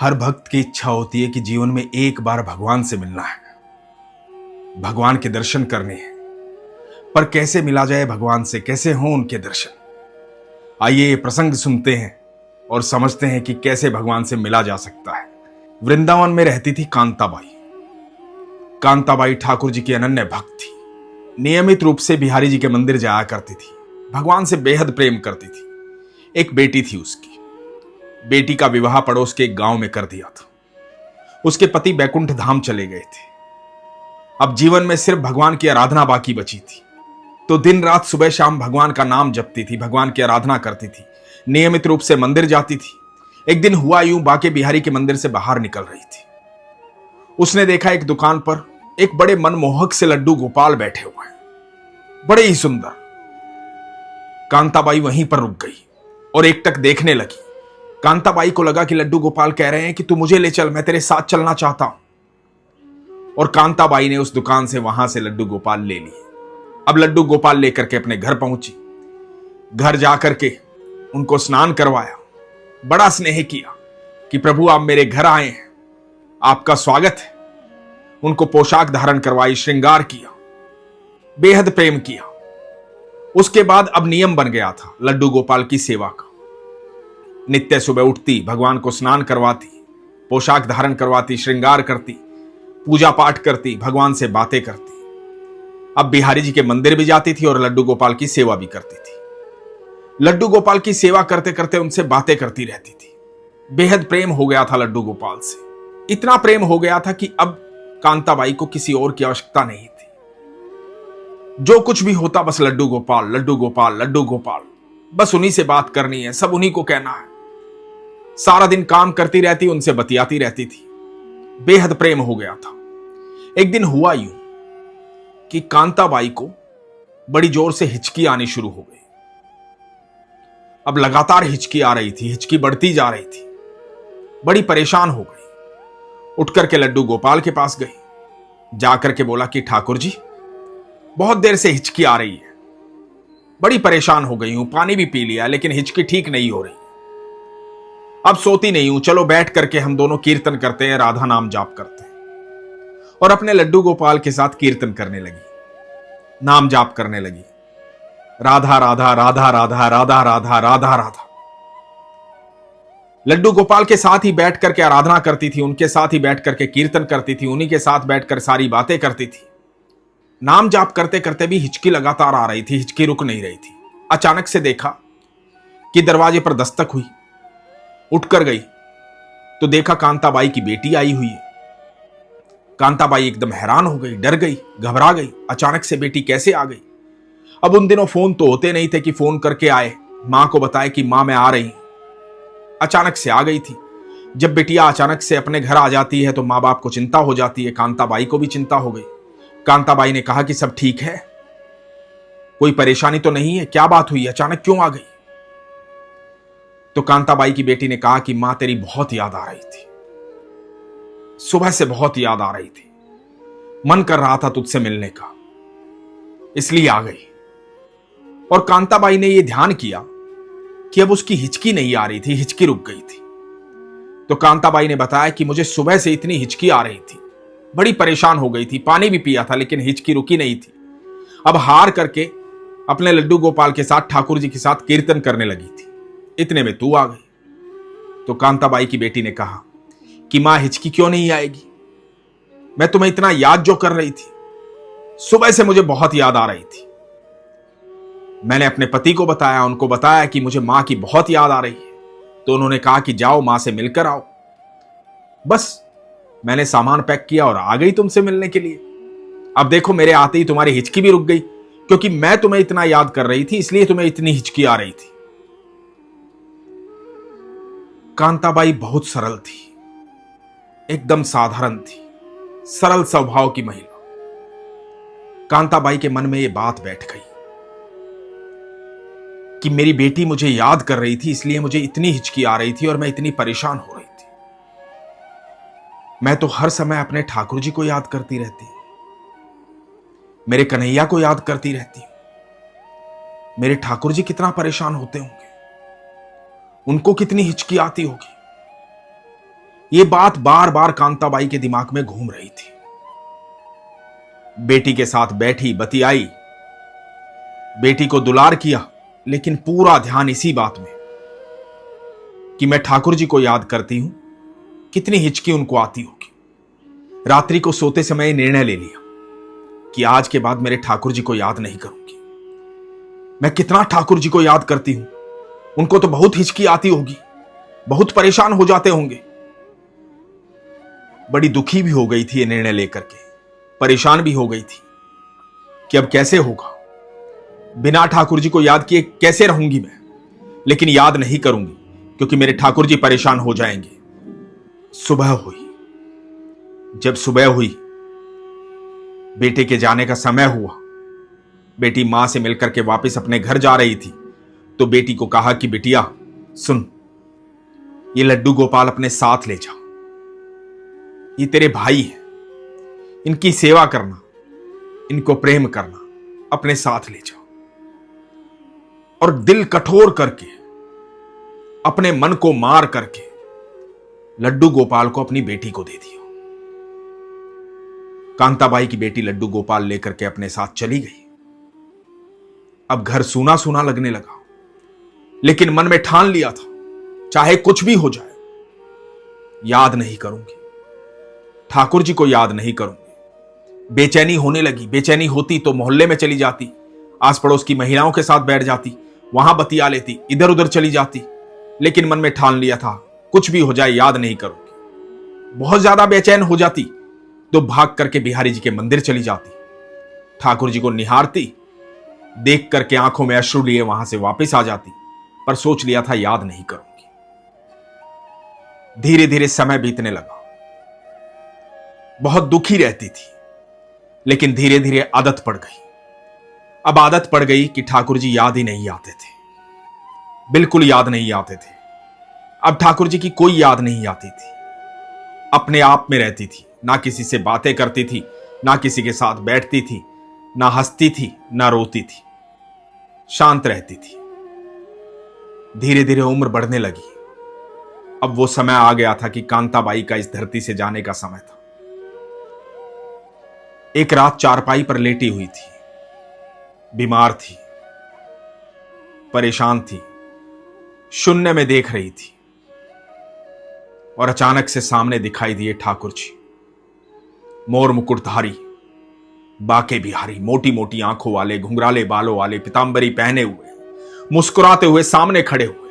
हर भक्त की इच्छा होती है कि जीवन में एक बार भगवान से मिलना है, भगवान के दर्शन करने हैं। पर कैसे मिला जाए भगवान से, कैसे हों उनके दर्शन? आइए ये प्रसंग सुनते हैं और समझते हैं कि कैसे भगवान से मिला जा सकता है। वृंदावन में रहती थी कांताबाई। कांताबाई ठाकुर जी की अनन्य भक्त थी। नियमित रूप से बिहारी जी के मंदिर जाया करती थी। भगवान से बेहद प्रेम करती थी। एक बेटी थी उसकी। बेटी का विवाह पड़ोस के एक गांव में कर दिया था। उसके पति बैकुंठ धाम चले गए थे। अब जीवन में सिर्फ भगवान की आराधना बाकी बची थी। तो दिन रात सुबह शाम भगवान का नाम जपती थी, भगवान की आराधना करती थी, नियमित रूप से मंदिर जाती थी। एक दिन हुआ यूं, बाके बिहारी के मंदिर से बाहर निकल रही थी। उसने देखा एक दुकान पर एक बड़े मनमोहक से लड्डू गोपाल बैठे हुए हैं, बड़े ही सुंदर। कांताबाई वहीं पर रुक गई और एकटक देखने लगी। कांताबाई को लगा कि लड्डू गोपाल कह रहे हैं कि तू मुझे ले चल, मैं तेरे साथ चलना चाहता हूं। और कांताबाई ने उस दुकान से वहां से लड्डू गोपाल ले लिए। अब लड्डू गोपाल लेकर के अपने घर पहुंची। घर जाकर के उनको स्नान करवाया, बड़ा स्नेह किया कि प्रभु आप मेरे घर आए हैं, आपका स्वागत है। उनको पोशाक धारण करवाई, श्रृंगार किया, बेहद प्रेम किया। उसके बाद अब नियम बन गया था लड्डू गोपाल की सेवा का। नित्य सुबह उठती, भगवान को स्नान करवाती, पोशाक धारण करवाती, श्रृंगार करती, पूजा पाठ करती, भगवान से बातें करती। अब बिहारी जी के मंदिर भी जाती थी और लड्डू गोपाल की सेवा भी करती थी। लड्डू गोपाल की सेवा करते करते उनसे बातें करती रहती थी। बेहद प्रेम हो गया था लड्डू गोपाल से। इतना प्रेम हो गया था कि अब कांताबाई को किसी और की आवश्यकता नहीं थी। जो कुछ भी होता बस लड्डू गोपाल, लड्डू गोपाल, लड्डू गोपाल, बस उन्हीं से बात करनी है, सब उन्हीं को कहना है। सारा दिन काम करती रहती, उनसे बतियाती रहती थी। बेहद प्रेम हो गया था। एक दिन हुआ यूं कि कांताबाई को बड़ी जोर से हिचकी आनी शुरू हो गई। अब लगातार हिचकी आ रही थी, हिचकी बढ़ती जा रही थी। बड़ी परेशान हो गई। उठ करके लड्डू गोपाल के पास गई। जाकर के बोला कि ठाकुर जी, बहुत देर से हिचकी आ रही है, बड़ी परेशान हो गई हूं, पानी भी पी लिया लेकिन हिचकी ठीक नहीं हो रही। अब सोती नहीं हूं, चलो बैठ करके हम दोनों कीर्तन करते हैं, राधा नाम जाप करते हैं। और अपने लड्डू गोपाल के साथ कीर्तन करने लगी, नाम जाप करने लगी। राधा राधा राधा राधा राधा राधा राधा राधा। लड्डू गोपाल के साथ ही बैठ करके आराधना करती थी, उनके साथ ही बैठ करके कीर्तन करती थी, उन्हीं के साथ बैठकर सारी बातें करती थी। नाम जाप करते करते भी हिचकी लगातार आ रही थी, हिचकी रुक नहीं रही थी। अचानक से देखा कि दरवाजे पर दस्तक हुई। उठकर गई तो देखा कांताबाई की बेटी आई हुई है। कांताबाई एकदम हैरान हो गई, डर गई, घबरा गई। अचानक से बेटी कैसे आ गई? अब उन दिनों फोन तो होते नहीं थे कि फोन करके आए, मां को बताए कि मां मैं आ रही हूं। अचानक से आ गई थी। जब बेटियां अचानक से अपने घर आ जाती है तो मां बाप को चिंता हो जाती है। कांताबाई को भी चिंता हो गई। कांताबाई ने कहा कि सब ठीक है, कोई परेशानी तो नहीं है, क्या बात हुई, अचानक क्यों आ गई? तो कांताबाई की बेटी ने कहा कि मां तेरी बहुत याद आ रही थी, सुबह से बहुत याद आ रही थी, मन कर रहा था तुझसे मिलने का, इसलिए आ गई। और कांताबाई ने यह ध्यान किया कि अब उसकी हिचकी नहीं आ रही थी, हिचकी रुक गई थी। तो कांताबाई ने बताया कि मुझे सुबह से इतनी हिचकी आ रही थी, बड़ी परेशान हो गई थी, पानी भी पिया था लेकिन हिचकी रुकी नहीं थी। अब हार करके अपने लड्डू गोपाल के साथ ठाकुर जी के साथ कीर्तन करने लगी थी। इतने में तू आ गई। तो कांताबाई की बेटी ने कहा कि मां हिचकी क्यों नहीं आएगी, मैं तुम्हें इतना याद जो कर रही थी, सुबह से मुझे बहुत याद आ रही थी। मैंने अपने पति को बताया, उनको बताया कि मुझे मां की बहुत याद आ रही है। तो उन्होंने कहा कि जाओ मां से मिलकर आओ। बस मैंने सामान पैक किया और आ गई तुमसे मिलने के लिए। अब देखो मेरे आते ही तुम्हारी हिचकी भी रुक गई, क्योंकि मैं तुम्हें इतना याद कर रही थी, इसलिए तुम्हें इतनी हिचकी आ रही थी। कांताबाई बहुत सरल थी, एकदम साधारण थी, सरल स्वभाव की महिला। कांताबाई के मन में यह बात बैठ गई कि मेरी बेटी मुझे याद कर रही थी, इसलिए मुझे इतनी हिचकी आ रही थी और मैं इतनी परेशान हो रही थी। मैं तो हर समय अपने ठाकुर जी को याद करती रहती, मेरे कन्हैया को याद करती रहती। मेरे ठाकुर जी कितना परेशान होते होंगे, उनको कितनी हिचकी आती होगी। ये बात बार बार कांताबाई के दिमाग में घूम रही थी। बेटी के साथ बैठी, बतियाई, बेटी को दुलार किया, लेकिन पूरा ध्यान इसी बात में कि मैं ठाकुर जी को याद करती हूं, कितनी हिचकी उनको आती होगी। रात्रि को सोते समय निर्णय ले लिया कि आज के बाद मेरे ठाकुर जी को याद नहीं करूंगी। मैं कितना ठाकुर जी को याद करती हूं, उनको तो बहुत हिचकी आती होगी, बहुत परेशान हो जाते होंगे। बड़ी दुखी भी हो गई थी ये निर्णय लेकर के, परेशान भी हो गई थी कि अब कैसे होगा, बिना ठाकुर जी को याद किए कैसे रहूंगी मैं। लेकिन याद नहीं करूंगी क्योंकि मेरे ठाकुर जी परेशान हो जाएंगे। सुबह हुई। जब सुबह हुई, बेटे के जाने का समय हुआ, बेटी मां से मिलकर के वापस अपने घर जा रही थी, तो बेटी को कहा कि बिटिया सुन, ये लड्डू गोपाल अपने साथ ले जा, ये तेरे भाई हैं, इनकी सेवा करना, इनको प्रेम करना, अपने साथ ले जा। और दिल कठोर करके, अपने मन को मार करके लड्डू गोपाल को अपनी बेटी को दे दिया। कांताबाई की बेटी लड्डू गोपाल लेकर के अपने साथ चली गई। अब घर सूना सूना लगने लगा, लेकिन मन में ठान लिया था चाहे कुछ भी हो जाए, याद नहीं करूंगी, ठाकुर जी को याद नहीं करूंगी। बेचैनी होने लगी। बेचैनी होती तो मोहल्ले में चली जाती, आस पड़ोस की महिलाओं के साथ बैठ जाती, वहां बतिया लेती, इधर उधर चली जाती, लेकिन मन में ठान लिया था कुछ भी हो जाए याद नहीं करूंगी। बहुत ज्यादा बेचैन हो जाती तो भाग करके बिहारी जी के मंदिर चली जाती, ठाकुर जी को निहारती, देख करके आंखों में अश्रु लिए वहां से वापस आ जाती, पर सोच लिया था याद नहीं करूंगी। धीरे धीरे समय बीतने लगा। बहुत दुखी रहती थी, लेकिन धीरे धीरे आदत पड़ गई। अब आदत पड़ गई कि ठाकुर जी याद ही नहीं आते थे, बिल्कुल याद नहीं आते थे। अब ठाकुर जी की कोई याद नहीं आती थी, अपने आप में रहती थी, ना किसी से बातें करती थी, ना किसी के साथ बैठती थी, ना हंसती थी, ना रोती थी, शांत रहती थी। धीरे धीरे उम्र बढ़ने लगी। अब वो समय आ गया था कि कांताबाई का इस धरती से जाने का समय था। एक रात चारपाई पर लेटी हुई थी, बीमार थी, परेशान थी, शून्य में देख रही थी, और अचानक से सामने दिखाई दिए ठाकुर जी, मोर मुकुटधारी, बाके बिहारी, मोटी मोटी आंखों वाले, घुंघराले बालों वाले, पीतांबरी पहने हुए, मुस्कुराते हुए सामने खड़े हुए।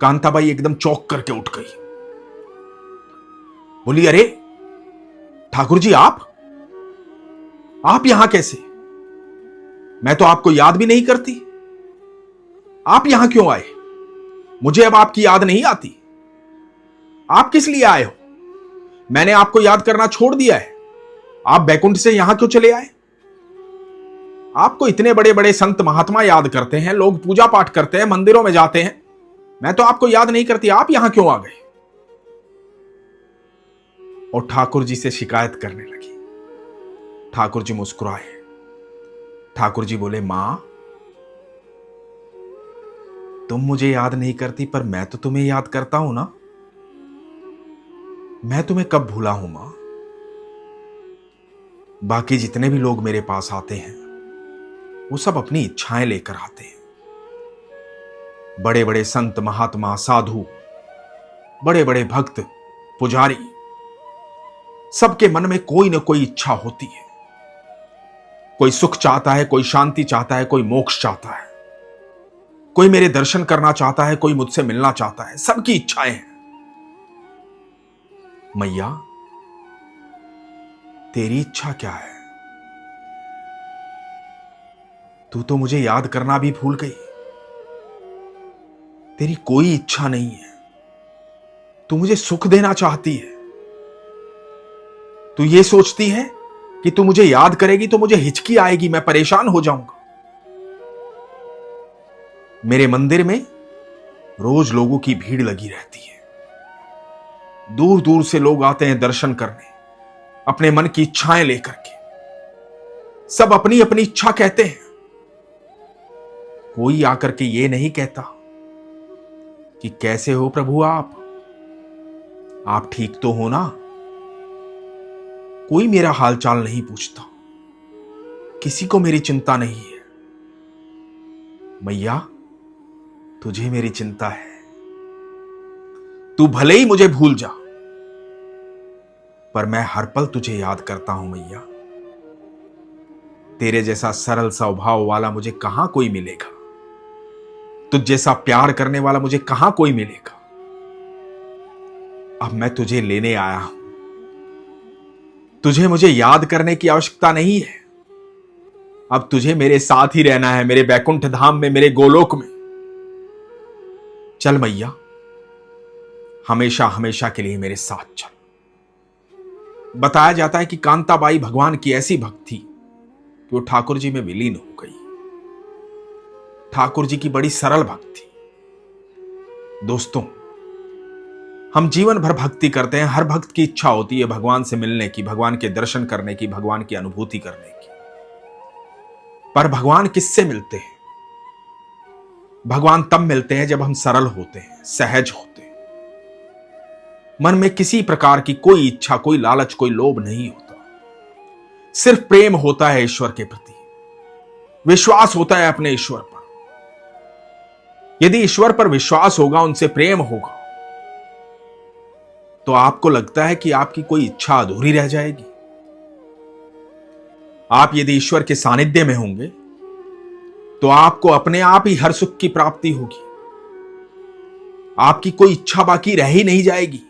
कांताबाई एकदम चौंक करके उठ गई, बोली अरे ठाकुर जी आप यहां कैसे? मैं तो आपको याद भी नहीं करती, आप यहां क्यों आए? मुझे अब आपकी याद नहीं आती। आप किस लिए आए हो? मैंने आपको याद करना छोड़ दिया है, आप बैकुंठ से यहां क्यों चले आए? आपको इतने बड़े बड़े संत महात्मा याद करते हैं, लोग पूजा पाठ करते हैं, मंदिरों में जाते हैं, मैं तो आपको याद नहीं करती, आप यहां क्यों आ गए? और ठाकुर जी से शिकायत करने लगी। ठाकुर जी मुस्कुराए। ठाकुर जी बोले मां, तुम मुझे याद नहीं करती, पर मैं तो तुम्हें याद करता हूं ना। मैं तुम्हें कब भूला हूं मां? बाकी जितने भी लोग मेरे पास आते हैं वो सब अपनी इच्छाएं लेकर आते हैं। बड़े बड़े संत महात्मा, साधु, बड़े बड़े भक्त, पुजारी, सबके मन में कोई ना कोई इच्छा होती है। कोई सुख चाहता है, कोई शांति चाहता है, कोई मोक्ष चाहता है, कोई मेरे दर्शन करना चाहता है, कोई मुझसे मिलना चाहता है, सबकी इच्छाएं हैं। मैया, तेरी इच्छा क्या है? तू तो मुझे याद करना भी भूल गई। तेरी कोई इच्छा नहीं है, तू मुझे सुख देना चाहती है। तू ये सोचती है कि तू मुझे याद करेगी तो मुझे हिचकी आएगी, मैं परेशान हो जाऊंगा। मेरे मंदिर में रोज लोगों की भीड़ लगी रहती है, दूर दूर से लोग आते हैं दर्शन करने, अपने मन की इच्छाएं लेकर के। सब अपनी अपनी इच्छा कहते हैं, कोई आकर के ये नहीं कहता कि कैसे हो प्रभु आप, आप ठीक तो हो ना? कोई मेरा हालचाल नहीं पूछता, किसी को मेरी चिंता नहीं है। मैया, तुझे मेरी चिंता है। तू भले ही मुझे भूल जा, पर मैं हर पल तुझे याद करता हूं मैया। तेरे जैसा सरल स्वभाव वाला मुझे कहां कोई मिलेगा, तुझ जैसा प्यार करने वाला मुझे कहां कोई मिलेगा। अब मैं तुझे लेने आया हूं, तुझे मुझे याद करने की आवश्यकता नहीं है। अब तुझे मेरे साथ ही रहना है, मेरे बैकुंठ धाम में, मेरे गोलोक में। चल मैया, हमेशा हमेशा के लिए मेरे साथ चल। बताया जाता है कि कांताबाई भगवान की ऐसी भक्त थी कि वो ठाकुर जी में विलीन हो गई। ठाकुर जी की बड़ी सरल भक्त थी। दोस्तों, हम जीवन भर भक्ति करते हैं, हर भक्त की इच्छा होती है भगवान से मिलने की, भगवान के दर्शन करने की, भगवान की अनुभूति करने की। पर भगवान किससे मिलते हैं? भगवान तब मिलते हैं जब हम सरल होते हैं, सहज होते हैं। मन में किसी प्रकार की कोई इच्छा, कोई लालच, कोई लोभ नहीं होता। सिर्फ प्रेम होता है ईश्वर के प्रति, विश्वास होता है अपने ईश्वर पर। यदि ईश्वर पर विश्वास होगा, उनसे प्रेम होगा, तो आपको लगता है कि आपकी कोई इच्छा अधूरी रह जाएगी? आप यदि ईश्वर के सानिध्य में होंगे तो आपको अपने आप ही हर सुख की प्राप्ति होगी। आपकी कोई इच्छा बाकी रह ही नहीं जाएगी,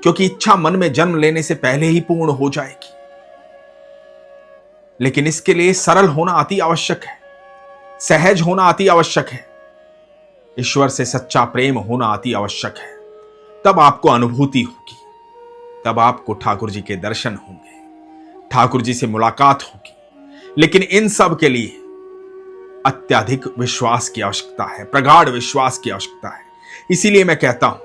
क्योंकि इच्छा मन में जन्म लेने से पहले ही पूर्ण हो जाएगी। लेकिन इसके लिए सरल होना अति आवश्यक है, सहज होना अति आवश्यक है, ईश्वर से सच्चा प्रेम होना अति आवश्यक है। तब आपको अनुभूति होगी, तब आपको ठाकुर जी के दर्शन होंगे, ठाकुर जी से मुलाकात होगी। लेकिन इन सब के लिए अत्यधिक विश्वास की आवश्यकता है, प्रगाढ़ विश्वास की आवश्यकता है। इसीलिए मैं कहता हूं,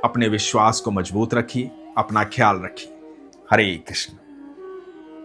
अपने विश्वास को मजबूत रखिए, अपना ख्याल रखिए। हरे कृष्ण।